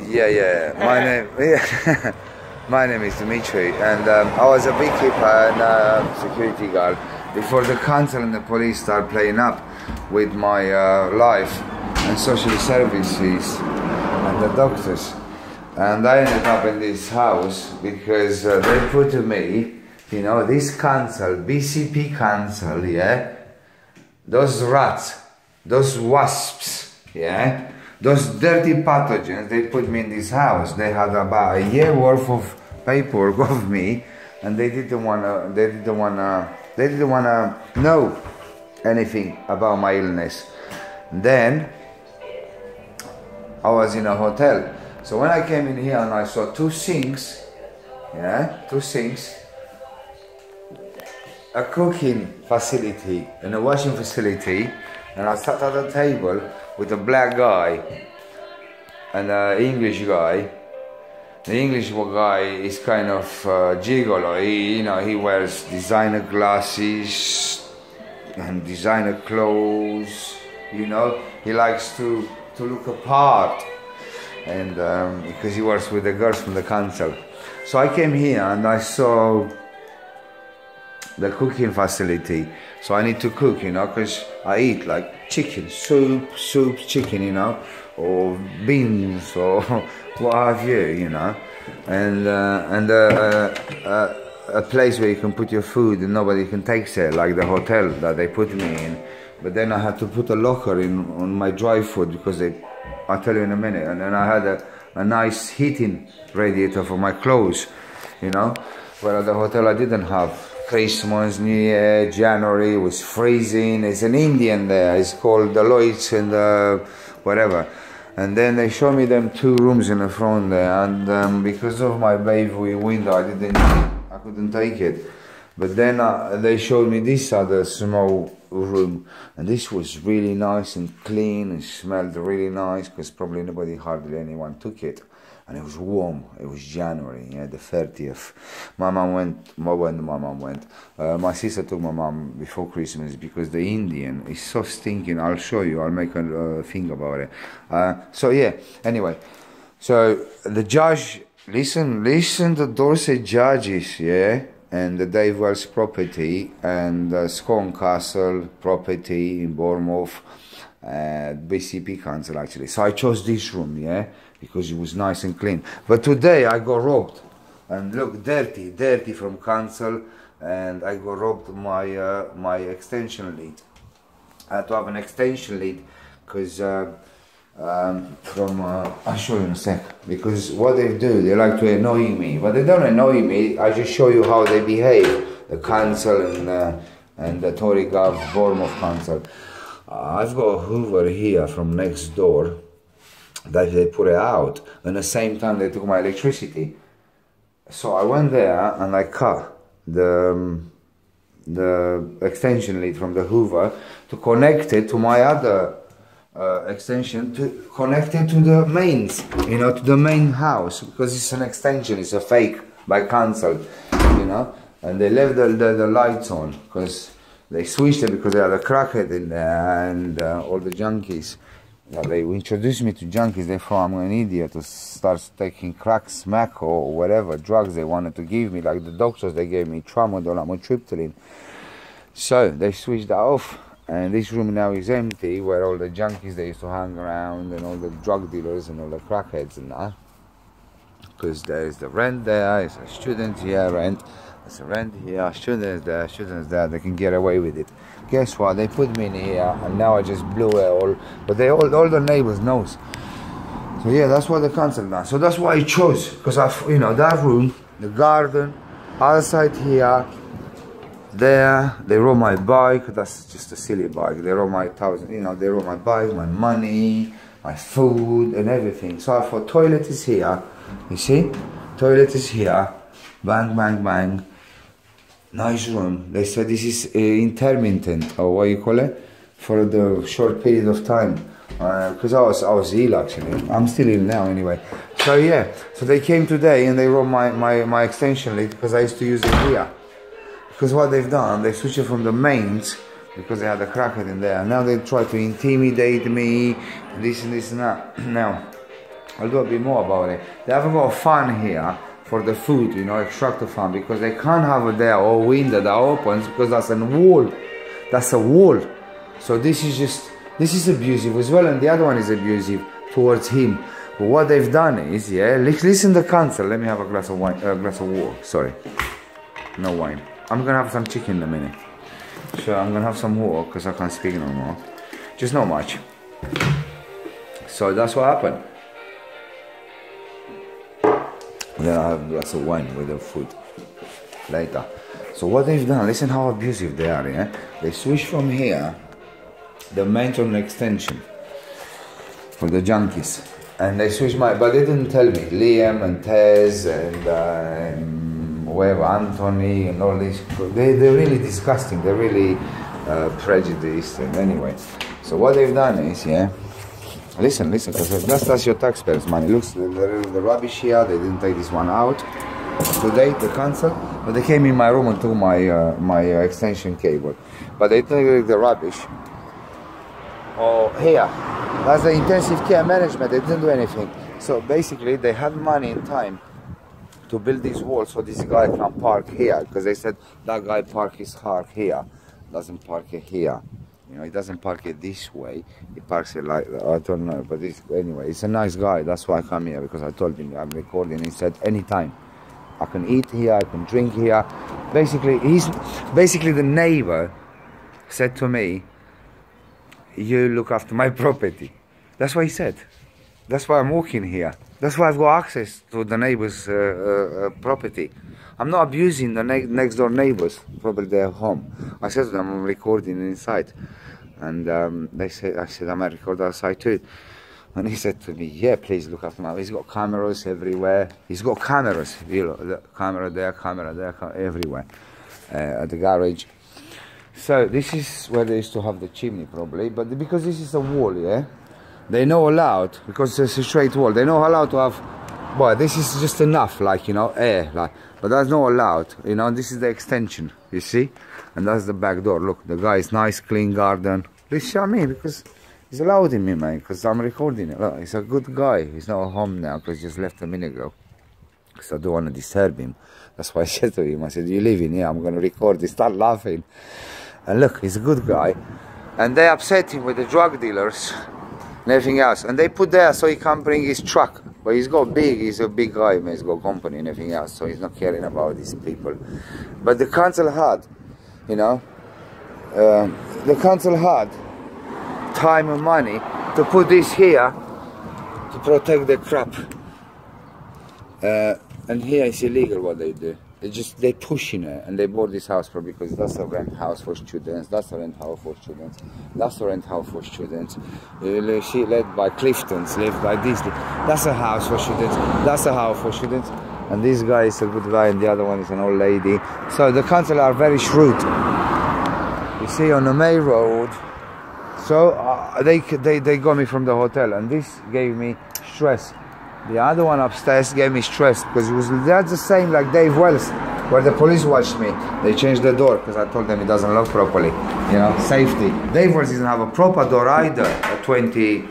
Yeah. My name is Dimitri, and I was a beekeeper and security guard before the council and the police started playing up with my life and social services and the doctors. And I ended up in this house because they put to me, you know, this council, BCP council, yeah, those rats, those wasps, yeah, those dirty pathogens, they put me in this house. They had about a year worth of paperwork of me, and they didn't wanna know anything about my illness. Then I was in a hotel. So when I came in here and I saw two sinks, a cooking facility and a washing facility, and I sat at a table with a black guy and an English guy. The English guy is kind of gigolo. He wears designer glasses and designer clothes. You know, he likes to look apart, and because he works with the girls from the council. So I came here and I saw the cooking facility. So I need to cook, you know, because I eat like chicken, soup, chicken, you know, or beans or what have you, you know, and a place where you can put your food and nobody can take it, like the hotel that they put me in. But then I had to put a locker on my dry food because I'll tell you in a minute. And then I had a nice heating radiator for my clothes, you know, where at the hotel I didn't have. Christmas, New Year, January, it was freezing. It's an Indian there, it's called the Lloyd's and whatever. And then they showed me them two rooms in the front there, and because of my baby window I couldn't take it. But then they showed me this other small room, and this was really nice and clean and smelled really nice, because probably hardly anyone took it. And it was warm. It was January, yeah, the 30th. My mum went. My sister took my mum before Christmas because the Indian is so stinking. I'll show you. I'll make a thing about it. So yeah. Anyway, so the judge, listen. The Dorset judges, yeah, and the Dave Wells property and the Scone Castle property in Bournemouth, BCP council actually. So I chose this room, yeah, because it was nice and clean. But today I got robbed, and look, dirty from council, and I got robbed my extension lead. I had to have an extension lead because I'll show you in a sec. Because what they do, they like to annoy me, but they don't annoy me. I just show you how they behave, the council and the Tory Gov Bournemouth council. I've got a Hoover here from next door that they put it out, and at the same time they took my electricity. So I went there and I cut the extension lead from the Hoover to connect it to my other extension, to connect it to the mains, you know, to the main house, because it's an extension, it's a fake by council, you know, and they left the lights on because they switched it because they had a crackhead in there and all the junkies. They introduced me to junkies. They thought I'm an idiot to start taking crack, smack, or whatever drugs they wanted to give me. Like the doctors, they gave me tramadol, amitriptyline. So they switched that off, and this room now is empty, where all the junkies they used to hang around, and all the drug dealers and all the crackheads and that. Because there is the rent there, it's a student here, rent. There's a rent here, students there, they can get away with it. Guess what? They put me in here, and now I just blew it all. But all the neighbors knows. So yeah, that's what the council done. So that's why I chose, because you know, that room, the garden, other side here, there. They robbed my bike. That's just a silly bike. They robbed my they robbed my bike, my money, my food, and everything. So I thought, toilet is here. You see, toilet is here. Bang, bang, bang. Nice room. They said this is intermittent, or what you call it, for the short period of time. Because I was ill actually. I'm still ill now anyway. So yeah. So they came today and they robbed my extension lead because I used to use it here. Because what they've done, they switched it from the mains because they had a crackhead in there. Now they try to intimidate me, this and this and that. Now, I'll do a bit more about it. They haven't got a fan here for the food, you know, extractor fan, because they can't have it there or window that opens because that's a wall. That's a wall. So this is abusive as well, and the other one is abusive towards him. But what they've done is, yeah, listen to the council. Let me have a glass of wine, glass of water. Sorry, no wine. I'm gonna have some chicken in a minute. So I'm gonna have some water because I can't speak no more. Just not much. So that's what happened. Then I have a glass of wine with the food later. So what they've done, listen how abusive they are, yeah? They switched from here, the main to an extension for the junkies. And they switched but they didn't tell me. Liam and Tez and whoever, Anthony and all this, they're really disgusting. They're really prejudiced. And anyway, so what they've done is, yeah, listen, because that's your taxpayers' money. Looks the rubbish here. They didn't take this one out today, the council, but they came in my room and took my extension cable. But they took the rubbish. Oh, here, that's the intensive care management. They didn't do anything. So basically, they had money and time to build this wall so this guy can park here, because they said that guy park his car here, doesn't park it here. You know, he doesn't park it this way. He parks it like, I don't know, but anyway, he's a nice guy. That's why I come here, because I told him I'm recording. He said anytime I can eat here, I can drink here. Basically, the neighbor said to me, you look after my property. That's what he said. That's why I'm walking here. That's why I've got access to the neighbor's property. I'm not abusing the next door neighbors, probably they're home. I said to them, I'm recording inside. And I said, I might record outside too. And he said to me, yeah, please look after my, he's got cameras everywhere. He's got cameras, you know, the camera there, everywhere, at the garage. So this is where they used to have the chimney probably, but because this is a wall, yeah, they're not allowed, because it's a straight wall, they're not allowed to have, boy, this is just enough, like, you know, air, like, but that's not allowed, you know. This is the extension, you see, and that's the back door. Look, the guy is nice, clean garden. Please show me, because he's allowed in me, man, because I'm recording it. Look, he's a good guy. He's not home now because he just left a minute ago, because I don't want to disturb him. That's why I said to him, I said, you live in here, I'm going to record. He started laughing. And look, he's a good guy. And they upset him with the drug dealers and everything else. And they put there so he can't bring his truck. But he's a big guy, man. He's got company and everything else. So he's not caring about these people. But the council had, you know, the council had time and money to put this here to protect the crap. And here it's illegal what they do. They're pushing it, and they bought this house probably because that's a rent house for students, that's a rent house for students, that's a rent house for students. She led by Cliftons, lived by this. That's a house for students, that's a house for students. And this guy is a good guy, and the other one is an old lady. So the council are very shrewd. You see, on the main road. So they got me from the hotel, and this gave me stress. The other one upstairs gave me stress because that's the same like Dave Wells, where the police watched me. They changed the door because I told them it doesn't lock properly, you know, safety. Dave Wells doesn't have a proper door either at 28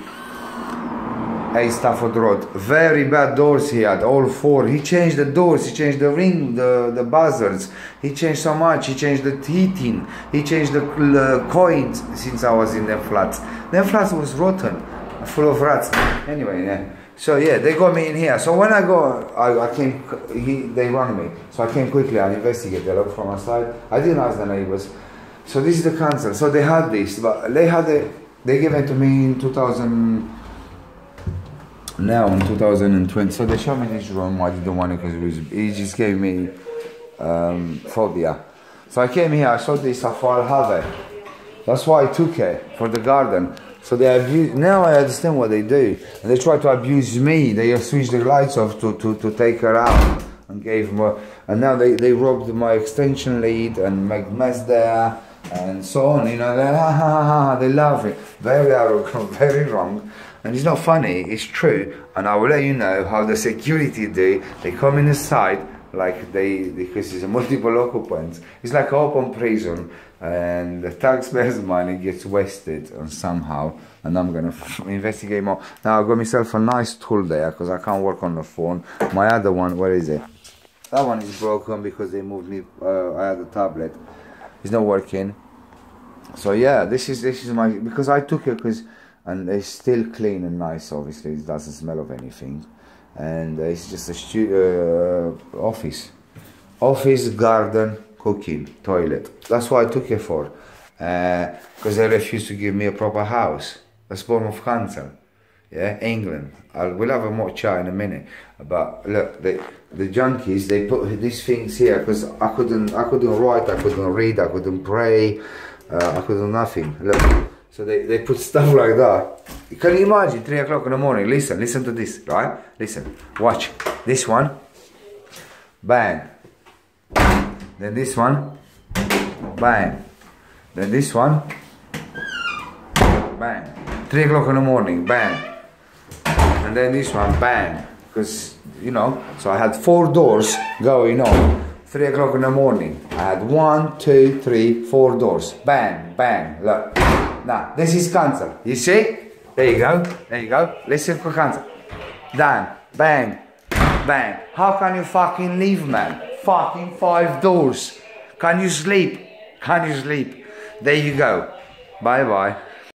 Stafford Road. Very bad doors he had, all four. He changed the doors, he changed the ring, the buzzards. He changed so much, he changed the heating, he changed the coins since I was in them flats. Them flats was rotten, full of rats. Anyway, yeah. So yeah, they got me in here. So when I go, they rang me. So I came quickly, I investigated, I looked from outside. I didn't ask the neighbors. So this is the council. So they had this, but they gave it to me in 2000, now in 2020. So they showed me this room. I didn't want it because it just gave me phobia. So I came here, I saw this, I thought I'll have it. That's why I took it for the garden. So they abuse, now I understand what they do. And they try to abuse me. They switched the lights off to take her out and gave more. And now they robbed my extension lead and make mess there and so on. You know, they love it. Very arrogant, very wrong. And it's not funny, it's true. And I will let you know how the security do. They come in the side, like because it's a multiple occupants. It's like open prison, and the taxpayers' money gets wasted on somehow. And I'm gonna investigate more. Now I got myself a nice tool there because I can't work on the phone. My other one, where is it? That one is broken because they moved me. I had a tablet. It's not working. So yeah, this is my, because I took it and it's still clean and nice. Obviously, it doesn't smell of anything, and it's just a office, garden, cooking, toilet. That's what I took it for, because they refused to give me a proper house. That's Bournemouth COUNCIL, yeah, England. We'll have a more chat in a minute. But look, the junkies, they put these things here because I couldn't write, I couldn't read, I couldn't pray, I could do nothing. Look, so they put stuff like that. Can you imagine 3 o'clock in the morning? Listen to this, right? Listen, watch this one, bang. Then this one, bang. Then this one, bang. 3 o'clock in the morning, bang. And then this one, bang. Because, you know, so I had 4 doors going on. 3 o'clock in the morning. I had 1, 2, 3, 4 doors. Bang, bang. Look. Now, this is COUNCIL. You see? There you go. There you go. Listen for COUNCIL. Done. Bang. Bang. How can you fucking leave, man? Fucking 5 doors. Can you sleep? Can you sleep? There you go. Bye bye.